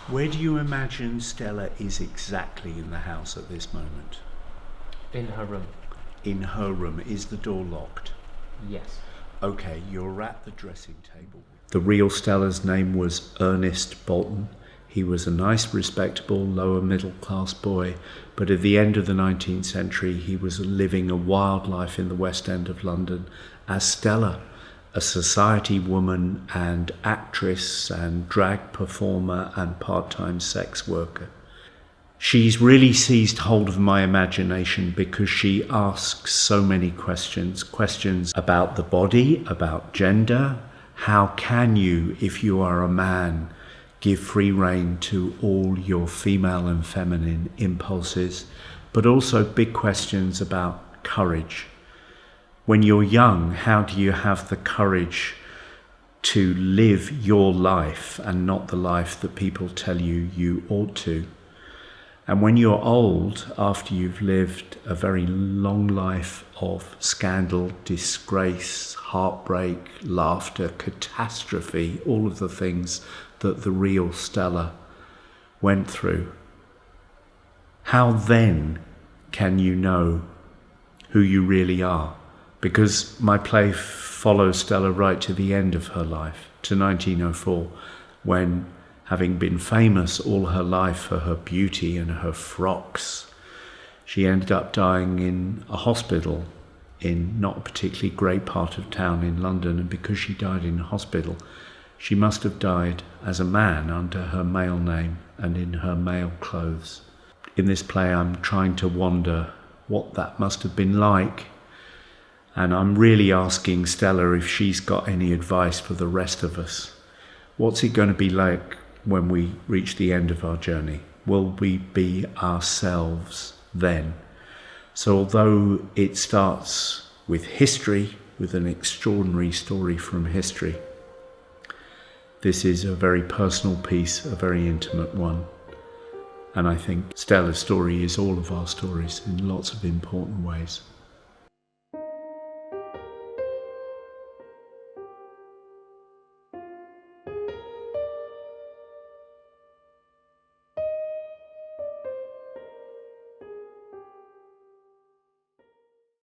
Where do you imagine Stella is exactly in the house at this moment? In her room. In her room. Is the door locked? Yes. Okay, you're at the dressing table. The real Stella's name was Ernest Bolton. He was a nice, respectable, lower middle class boy, but at the end of the 19th century he was living a wild life in the West End of London as Stella, a society woman and actress and drag performer and part-time sex worker. She's really seized hold of my imagination because she asks so many questions about the body, about gender. How can you, if you are a man, give free rein to all your female and feminine impulses, but also big questions about courage. When you're young, how do you have the courage to live your life and not the life that people tell you you ought to? And when you're old, after you've lived a very long life of scandal, disgrace, heartbreak, laughter, catastrophe, all of the things that the real Stella went through, how then can you know who you really are? Because my play follows Stella right to the end of her life, to 1904, when, having been famous all her life for her beauty and her frocks, she ended up dying in a hospital in not a particularly great part of town in London. And because she died in a hospital, she must have died as a man under her male name and in her male clothes. In this play, I'm trying to wonder what that must have been like. And I'm really asking Stella if she's got any advice for the rest of us. What's it going to be like when we reach the end of our journey? Will we be ourselves then? So although it starts with history, with an extraordinary story from history, this is a very personal piece, a very intimate one. And I think Stella's story is all of our stories in lots of important ways.